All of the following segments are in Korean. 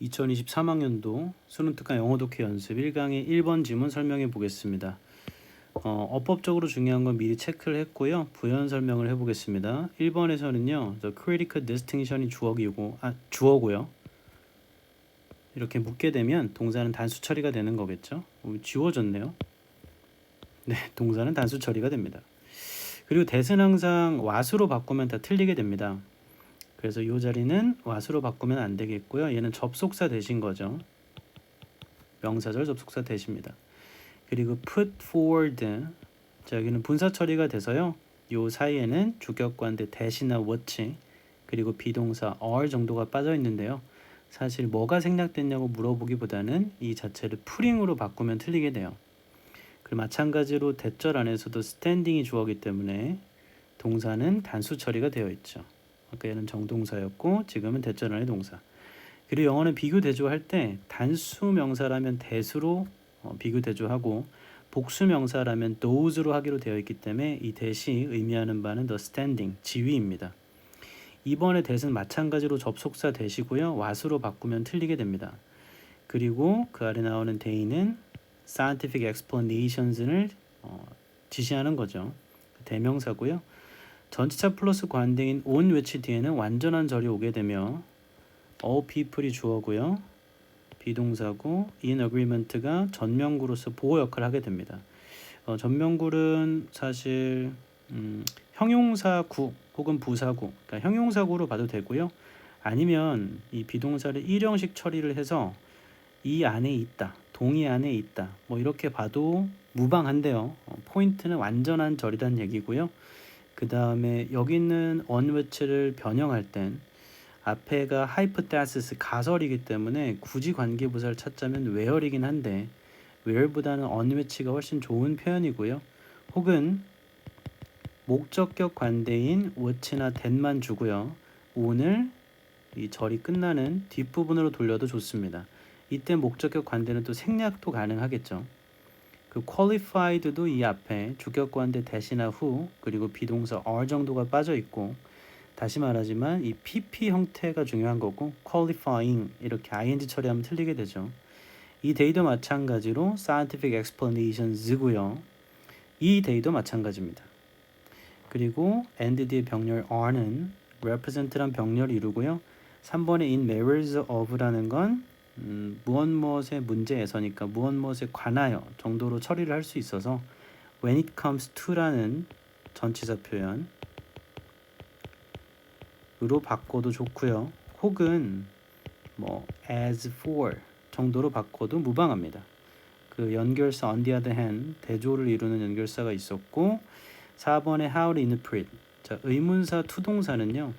2023학년도 수능특강 영어 독해 연습 1강의 1번 지문 설명해 보겠습니다. 어법적으로 중요한 건 미리 체크를 했고요. 부연 설명을 해보겠습니다. 1번에서는요. The critical distinction이 주어고요. 이렇게 묻게 되면 동사는 단수 처리가 되는 거겠죠. 지워졌네요. 네, 동사는 단수 처리가 됩니다. 그리고 that은 항상 what으로 바꾸면 다 틀리게 됩니다. 그래서 이 자리는 what으로 바꾸면 안 되겠고요. 얘는 접속사 대신 거죠. 명사절 접속사 대신입니다. 그리고 put forward, 자 여기는 분사 처리가 돼서요. 요 사이에는 주격관대 that이나 what 그리고 비동사 are 정도가 빠져 있는데요. 사실 뭐가 생략됐냐고 물어보기보다는 이 자체를 puting으로 바꾸면 틀리게 돼요. 그리고 마찬가지로 대절 안에서도 standing이 주어이기 때문에 동사는 단수 처리가 되어 있죠. 아까 얘는 정동사였고 지금은 대절 안의 동사. 그리고 영어는 비교 대조할 때 단수 명사라면 that으로 비교 대조하고 복수 명사라면 those로 하기로 되어 있기 때문에 이 that이 의미하는 바는 the standing, 지위입니다. 이번에 that은 마찬가지로 접속사 that이고요. what으로 바꾸면 틀리게 됩니다. 그리고 그 아래 나오는 they는 scientific explanations를 지시하는 거죠. 대명사고요. 전치사 플러스 관대인 on which 뒤에는 완전한 절이 오게 되며 all people이 주어고요. 비동사고 in agreement가 전명구로서 보호 역할을 하게 됩니다. 전명구는 사실 형용사구 혹은 부사구, 그러니까 형용사구로 봐도 되고요. 아니면 이 비동사를 일형식 처리를 해서 이 안에 있다, 동의 안에 있다, 뭐 이렇게 봐도 무방한데요. 포인트는 완전한 절이란 얘기고요. 그 다음에 여기 있는 on which를 변형할 땐 앞에가 hypothesis 가설이기 때문에 굳이 관계부사를 찾자면 where이긴 한데 where보다는 on which가 훨씬 좋은 표현이고요. 혹은 목적격 관대인 what나 that만 주고요. on을 이 절이 끝나는 뒷부분으로 돌려도 좋습니다. 이때 목적격 관대는 또 생략도 가능하겠죠. 그 qualified도 이 앞에 주격 관대 that이나 who 그리고 비동사 are 정도가 빠져 있고 다시 말하지만 이 PP 형태가 중요한 거고 qualifying 이렇게 ing 처리하면 틀리게 되죠. 이 day도 마찬가지로 scientific explanations고요. 이 day도 마찬가지입니다. 그리고 and 뒤에 병렬 are는 represent란 병렬을 이루고요. 3번에 in matters of라는 건 무엇무엇의 문제에서니까 무엇무엇에 관하여 정도로 처리를 할 수 있어서 when it comes to라는 전치사 표현 으로 바꿔도 좋고요. 혹은 뭐 as for 정도로 바꿔도 무방합니다. 그 연결사 on the other hand 대조를 이루는 연결사가 있었고 4번에 how to interpret. 자, 의문사 투동사는요.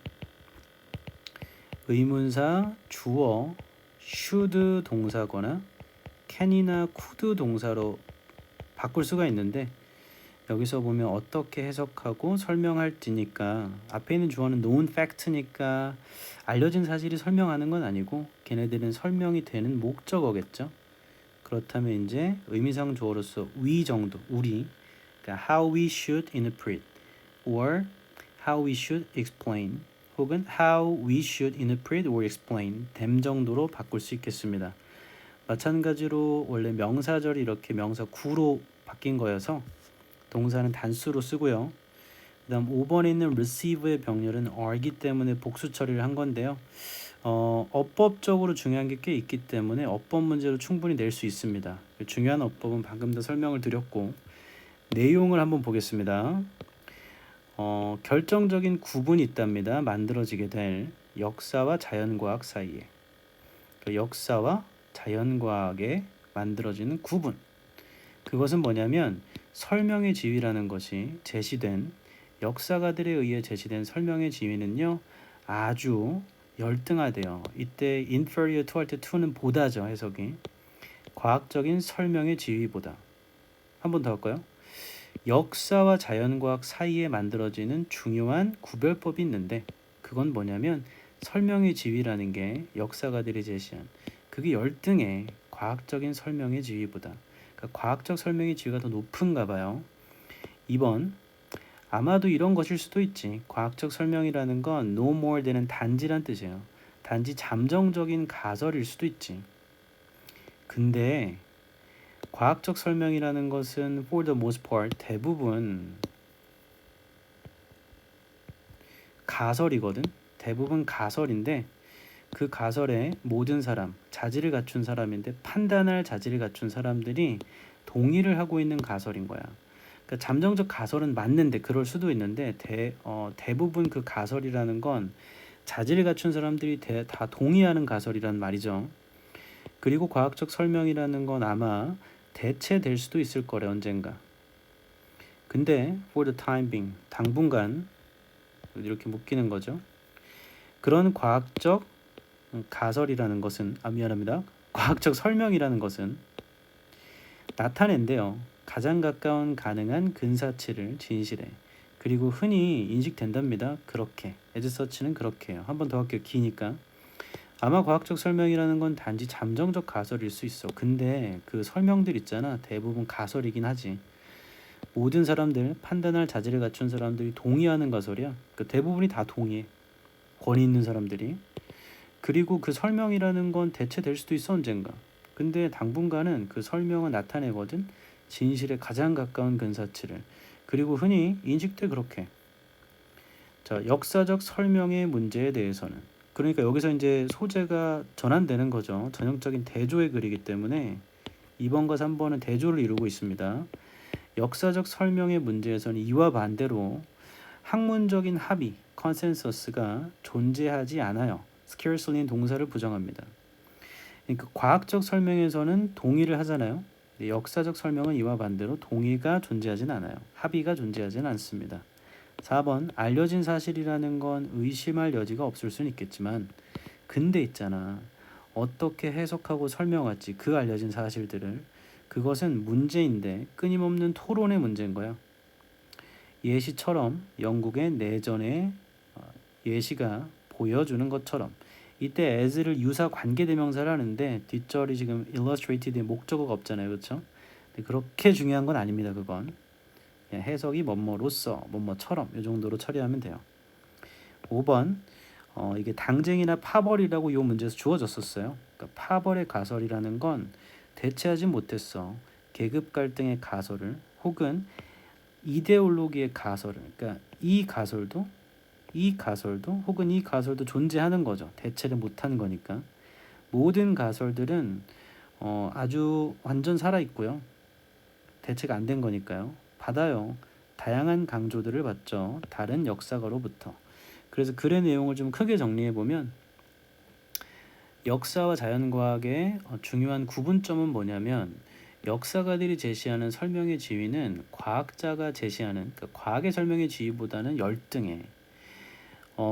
의문사 주어 should 동사거나 can이나 could 동사로 바꿀 수가 있는데 여기서 보면 어떻게 해석하고 설명할지니까 앞에 있는 주어는 known fact니까 알려진 사실이 설명하는 건 아니고 걔네들은 설명이 되는 목적어겠죠. 그렇다면 이제 의미상 주어로서 we 정도, 우리, 그러니까 how we should interpret or how we should explain 혹은 how we should interpret or explain them 정도로 바꿀 수 있겠습니다. 마찬가지로 원래 명사절이 이렇게 명사 구로 바뀐 거여서 동사는 단수로 쓰고요. 그 다음 5번에 있는 receive의 병렬은 are이기 때문에 복수 처리를 한 건데요. 어법적으로 중요한 게 꽤 있기 때문에 어법 문제로 충분히 낼 수 있습니다. 중요한 어법은 방금 더 설명을 드렸고 내용을 한번 보겠습니다. 결정적인 구분이 있답니다. 만들어지게 될 역사와 자연과학 사이에. 그 역사와 자연과학에 만들어지는 구분. 그것은 뭐냐면 설명의 지위라는 것이 제시된 역사가들에 의해 제시된 설명의 지위는요. 아주 열등하대요. 이때 inferior to 할 때 to는 보다죠. 해석이. 과학적인 설명의 지위보다. 한 번 더 할까요? 역사와 자연과학 사이에 만들어지는 중요한 구별법이 있는데 그건 뭐냐면 설명의 지위라는 게 역사가들이 제시한 그게 열등해. 과학적인 설명의 지위보다. 그러니까 과학적 설명의 지위가 더 높은가 봐요. 2번 아마도 이런 것일 수도 있지. 과학적 설명이라는 건 no more than은 단지란 뜻이에요. 단지 잠정적인 가설일 수도 있지. 근데 과학적 설명이라는 것은 for the most part 대부분 가설이거든. 대부분 가설인데 그 가설에 모든 사람, 자질을 갖춘 사람인데 판단할 자질을 갖춘 사람들이 동의를 하고 있는 가설인 거야. 그러니까 잠정적 가설은 맞는데 그럴 수도 있는데 대부분 그 가설이라는 건 자질을 갖춘 사람들이 다 동의하는 가설이란 말이죠. 그리고 과학적 설명이라는 건 아마 대체될 수도 있을 거래 언젠가. 근데 for the time being 당분간 이렇게 묶이는 거죠. 그런 과학적 가설이라는 것은 미안합니다. 과학적 설명이라는 것은 나타낸대요. 가장 가까운 가능한 근사치를 진실에. 그리고 흔히 인식된답니다. 그렇게. as such는 그렇게 해요. 한 번 더 할게요. 기니까. 아마 과학적 설명이라는 건 단지 잠정적 가설일 수 있어. 근데 그 설명들 있잖아. 대부분 가설이긴 하지. 모든 사람들, 판단할 자질을 갖춘 사람들이 동의하는 가설이야. 그 대부분이 다 동의해. 권위 있는 사람들이. 그리고 그 설명이라는 건 대체될 수도 있어 언젠가. 근데 당분간은 그 설명은 나타내거든. 진실에 가장 가까운 근사치를. 그리고 흔히 인식돼 그렇게. 자, 역사적 설명의 문제에 대해서는 그러니까 여기서 이제 소재가 전환되는 거죠. 전형적인 대조의 글이기 때문에 2번과 3번은 대조를 이루고 있습니다. 역사적 설명의 문제에서는 이와 반대로 학문적인 합의, 컨센서스가 존재하지 않아요. scarcely는 동사를 부정합니다. 그러니까 과학적 설명에서는 동의를 하잖아요. 근데 역사적 설명은 이와 반대로 동의가 존재하진 않아요. 합의가 존재하진 않습니다. 4번 알려진 사실이라는 건 의심할 여지가 없을 수는 있겠지만 근데 있잖아. 어떻게 해석하고 설명할지 그 알려진 사실들을 그것은 문제인데 끊임없는 토론의 문제인 거야. 예시처럼 영국의 내전의 예시가 보여주는 것처럼 이때 as를 유사 관계대명사를 하는데 뒷절이 지금 illustrated의 목적어가 없잖아요. 그렇죠? 그렇게 중요한 건 아닙니다. 그건 해석이 뭐뭐로서 뭐뭐처럼 이 정도로 처리하면 돼요. 5번 이게 당쟁이나 파벌이라고 이 문제에서 주어졌었어요. 그러니까 파벌의 가설이라는 건 대체하지 못했어. 계급 갈등의 가설을 혹은 이데올로기의 가설을 그러니까 이 가설도 혹은 이 가설도 존재하는 거죠. 대체를 못하는 거니까. 모든 가설들은 아주 완전 살아있고요. 대체가 안 된 거니까요. 받아요. 다양한 강조들을 받죠. 다른 역사가로부터. 그래서 글의 내용을 좀 크게 정리해보면 역사와 자연과학의 중요한 구분점은 뭐냐면 역사가들이 제시하는 설명의 지위는 과학자가 제시하는 그러니까 과학의 설명의 지위보다는 열등해.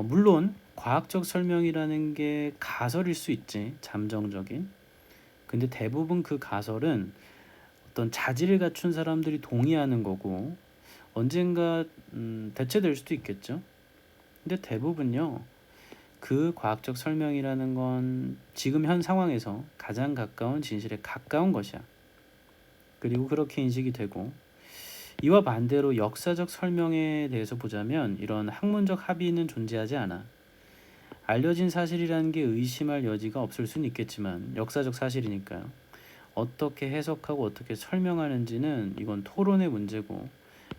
물론 과학적 설명이라는 게 가설일 수 있지. 잠정적인. 근데 대부분 그 가설은 어떤 자질을 갖춘 사람들이 동의하는 거고 언젠가 대체될 수도 있겠죠. 근데 대부분요. 그 과학적 설명이라는 건 지금 현 상황에서 가장 가까운 진실에 가까운 것이야. 그리고 그렇게 인식이 되고 이와 반대로 역사적 설명에 대해서 보자면 이런 학문적 합의는 존재하지 않아. 알려진 사실이라는 게 의심할 여지가 없을 수는 있겠지만 역사적 사실이니까요. 어떻게 해석하고 어떻게 설명하는지는 이건 토론의 문제고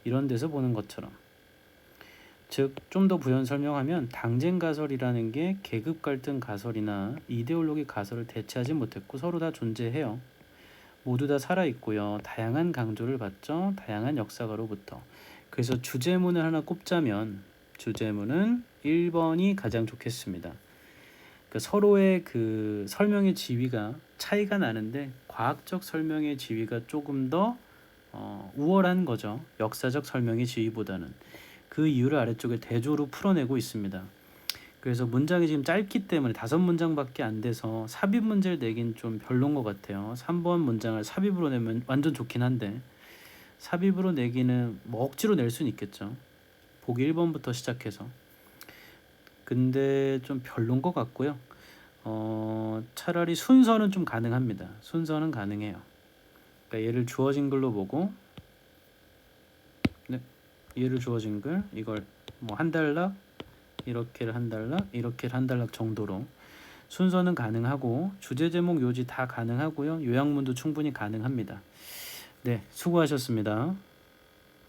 이런 데서 보는 것처럼 즉 좀 더 부연 설명하면 당쟁 가설이라는 게 계급 갈등 가설이나 이데올로기 가설을 대체하지 못했고 서로 다 존재해요. 모두 다 살아있고요. 다양한 강조를 받죠. 다양한 역사가로부터. 그래서 주제문을 하나 꼽자면 주제문은 1번이 가장 좋겠습니다. 그러니까 서로의 그 설명의 지위가 차이가 나는데 과학적 설명의 지위가 조금 더 우월한 거죠. 역사적 설명의 지위보다는. 그 이유를 아래쪽에 대조로 풀어내고 있습니다. 그래서 문장이 지금 짧기 때문에 5문장밖에 안 돼서 삽입 문제를 내긴 좀 별론 것 같아요. 3번 문장을 삽입으로 내면 완전 좋긴 한데 삽입으로 내기는 뭐 억지로 낼 수는 있겠죠. 보기 1번부터 시작해서. 근데 좀 별론 것 같고요. 차라리 순서는 좀 가능합니다. 순서는 가능해요. 그러니까 얘를 주어진 글로 보고 얘를 주어진 글 이걸 뭐 한 단락 이렇게를 한 단락 이렇게를 한 단락 정도로 순서는 가능하고 주제 제목 요지 다 가능하고요. 요약문도 충분히 가능합니다. 네, 수고하셨습니다.